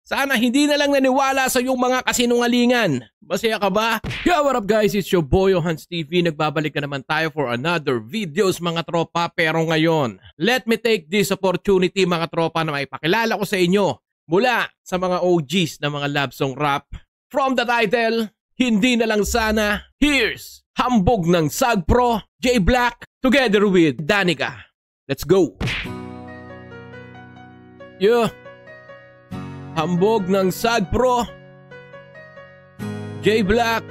Sana hindi na lang naniwala sa iyong mga kasinungalingan. Masaya ka ba? Yo, what up guys? It's your boy, Hans TV. Nagbabalik na naman tayo for another videos mga tropa. Pero ngayon, let me take this opportunity mga tropa na maipakilala ko sa inyo mula sa mga OGs na mga love song rap. From the title, Hindi na lang sana. Here's Hambog ng Sagpro, J Black, together with Danica. Let's go! Yeah. Hambog ng Sagpro, J Black,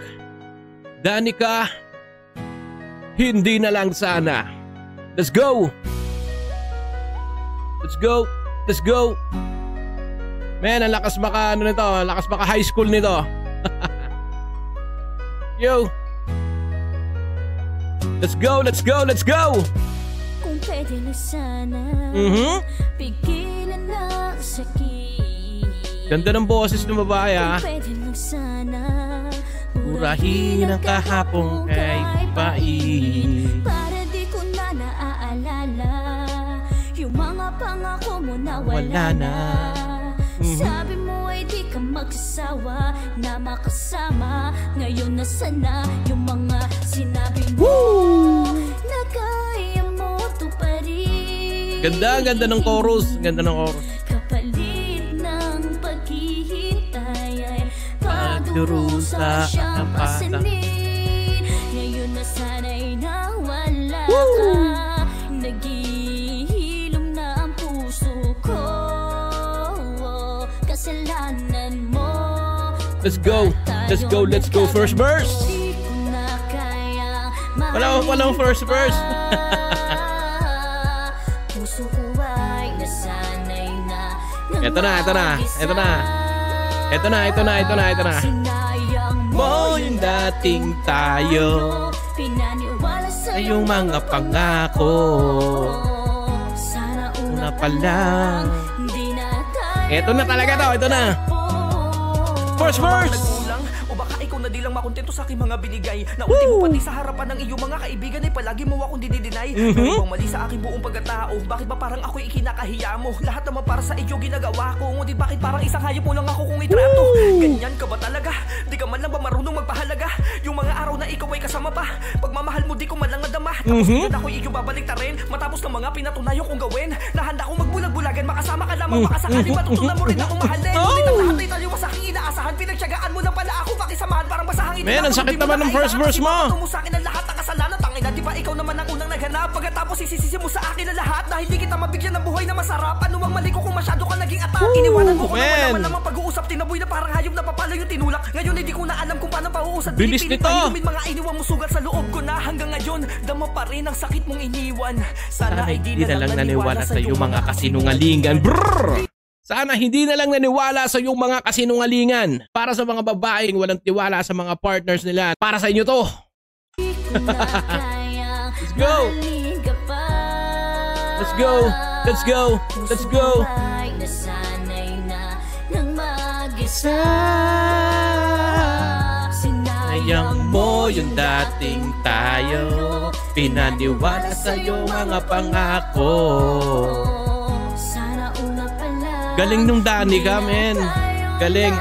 Danica, Hindi na lang sana. Let's go! Let's go! Let's go! Man, ang lakas maka ano nito, ang lakas maka high school nito. Yo! Let's go! Let's go! Let's go! Kung pwede na sana, pigilan na sakit. Ganda ng boses ng babae ha. Kung pwede na sana, urahin ang kahapong kay bait. para di ko na naaalala yung mga pangako mo na wala na. Sabi mo ay di ka magsasawa na makasama. Ngayon nasana yung mga sinabi mo na kaya mo tuparin. Ganda ng chorus. Ganda ng chorus. Kapalit ng paghihintay ay pagdurusa siyang ng bata. pasanin. Ngayon na sana'y nawala ka. Naghihilom na ang puso ko. Kasalanan mo. Let's go. Let's go. Let's go. First verse. Walang first verse. Puso ko ay nasanay na. Ito na. Sinayang Mo yung dating tayo. Pinaniwala sa iyong mga pangako. Sana Una pa lang. Di na tayo. Ito na talaga to. Ito na. First verse. O baka ikaw na di lang makontento sa aking mga binigay. Na ultimo pati sa harapan ng iyong mga kaibigan ay palagi mo akong dinidinay. Pero ibang mali sa aking buong pagkatao. Bakit ba parang ako'y ikinakahiya mo? Lahat naman para sa iyo ginagawa ko. Ngunit bakit parang isang hayop mo lang ako kung itrato? Ganyan ka ba talaga? Di ka man lang ba marunong magpahalaga? Yung mga araw na ikaw ay kasama pa. Pagmamahal mo di ko man lang nadama. Tapos ngayon ako'y iyong babalik ta rin. Matapos ng mga pinatunayo kong gawin. Nahanda kong magbulag-bulagan. Makasama ka lamang makasakali. Matutunan mo rin akong mahalin. Ngunit ang lahat ay taliwas sa aking inaasahan. Pinagtiyagaan mo lang pala ako. Pakisamahan parang basahang ito. Men, ang sakit naman ng first verse mo. Mo sa akin ang lahat ng kasalanan. Tangina, di ba ikaw naman ang unang naghanap? Pagkatapos isisisi mo sa akin ang lahat. Na hindi kita mabigyan ng buhay na masarap. Ano ang mali ko kung masyado ka naging atak? Iniwanan mo ko na wala man namang pag-uusap. Tinaboy na parang hayop na papalo yung tinulak. Ngayon hindi ko na alam kung paano pauusad. Bilis nito. Mga iniwan mo sugat sa loob ko na hanggang ngayon. Dama pa rin ang sakit mong iniwan. Sana ay di na lang naniwala sa iyong mga kasinungalingan. Brrr! Sana hindi na lang naniwala sa iyong mga kasinungalingan. Para sa mga babaeng walang tiwala sa mga partners nila. Para sa inyo to. Let's go. Let's go. Let's go. Let's go. Sinayang mo yung dating tayo. Pinaniwala sa iyong mga pangako. Galing nung Danica, men. Galing.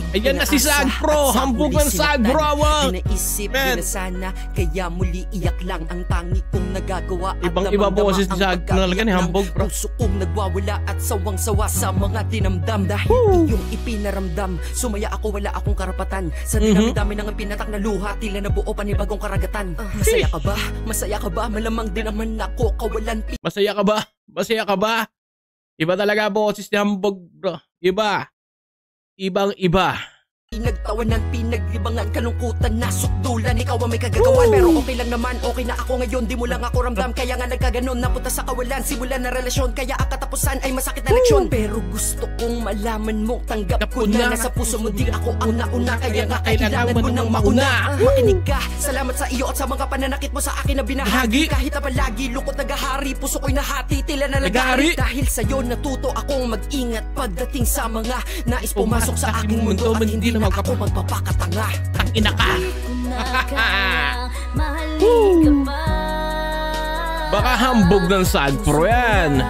Ayan na si Sagpro. Hambog ng Sagpro. Pinaisip din na sana. Kaya muli iyak lang ang tangi kong nagagawa. Ibang-iba boses ni Sagpro talaga ni Hambog, bro. Puso kong nagwawala at sawang-sawa sa mga dinamdam. Dahil iyong ipinaramdam. Sumaya ako, wala akong karapatan. Sa dinami-dami ng pinatak na luha. Tila nabuo panibagong karagatan. Masaya ka ba? Masaya ka ba? Malamang din naman ako kawalan. Masaya ka ba? Masaya ka ba? Iba talaga boses ni Hambog, bro. Iba. Ibang-iba. Pinagtawanan, pinaglibangan, kalungkutan, nasukdulan. Ikaw ang may kagagawan. Pero okay lang naman, okay na ako ngayon. Di mo lang ako ramdam, kaya nga nagkaganon. Napunta sa kawalan, simulan na relasyon. Kaya ang katapusan ay masakit na leksyon. Pero gusto kong malaman mo, tanggap ko na. Nasa puso mo di ako ang nauna. Kaya nga kailangan mo nang mauna. Makinig ka, salamat sa iyo at sa mga pananakit mo sa akin na binahagi. Kahit na palagi, lungkot nagahari. Puso ko'y nahati, tila na nagahari. Dahil sa'yo natuto akong mag-ingat pagdating sa mga nais pumasok sa aking mundo. At hindi na ako magpapakatanga. Tangina ka. Baka hambog ng Sagpro yan.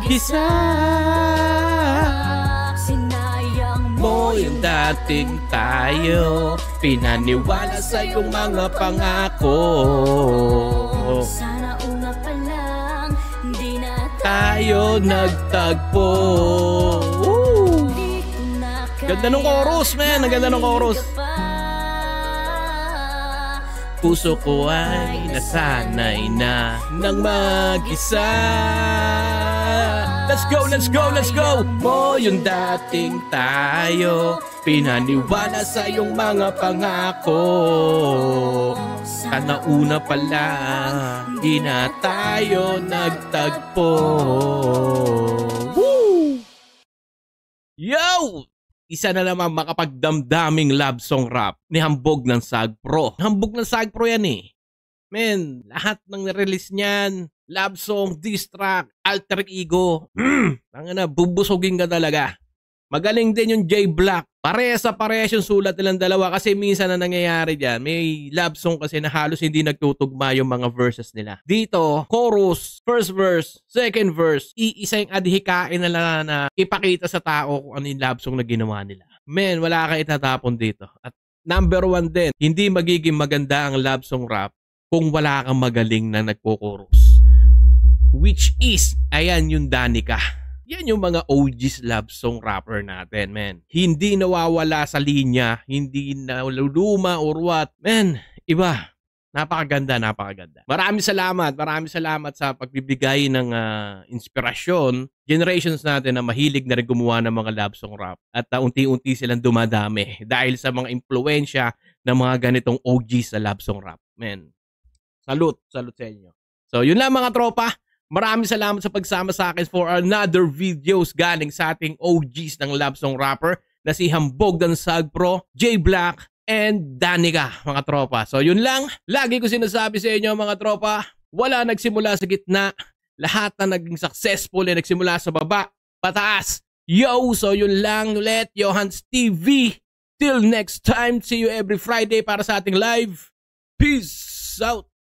mag-isa. Sinayang Mo yung dating tayo, pinaniwala sa iyong mga pangako. Sana una pa lang, di na Tayo nagtagpo. Woo! Ganda ng chorus, man. Ang ganda ng chorus. Puso ko ay nasanay na nang mag-isa. Let's go, let's go, let's go! Mo yung dating tayo, pinaniwala sa iyong mga pangako. Sana una pa lang, di na tayo nagtagpo. Woo! Yo! Isa na naman makapagdamdaming love song rap ni Hambog ng Sagpro. Hambog ng Sagpro yan eh. Men, lahat ng release niyan, love song, diss track, alter ego. Ang bubusogin ka talaga. Magaling din yung J Black. Parehas sa parehas yung sulat nilang dalawa kasi minsan na nangyayari dyan, may love song kasi na halos hindi nagtutugma yung mga verses nila. Dito, chorus, first verse, second verse, iisa yung adhikain nila na ipakita sa tao kung ano yung love song na ginawa nila. Men, wala ka itatapon dito. At number 1 din, hindi magiging maganda ang love song rap kung wala kang magaling na nagpo-chorus. Which is, ayan yung Danica. Yan yung mga OG's love song rapper natin, man. Hindi nawawala sa linya, hindi naluluma or what. Man, iba. Napakaganda, napakaganda. Maraming salamat sa pagbibigay ng inspirasyon. Generations natin na mahilig na rin gumawa ng mga love song rap. At unti-unti silang dumadami dahil sa mga impluensya ng mga ganitong OG's sa love song rap. Man, salute sa inyo. So, yun lang mga tropa. Maraming salamat sa pagsama sa akin for another videos galing sa ating OGs ng love song rapper na si Hambog ng Sagpro, J Black, and Danica, mga tropa. So yun lang, lagi ko sinasabi sa inyo mga tropa, wala nagsimula sa gitna, lahat na naging successful ay nagsimula sa baba, pataas. Yo, so yun lang ulit, Johans TV. Till next time, see you every Friday para sa ating live. Peace out!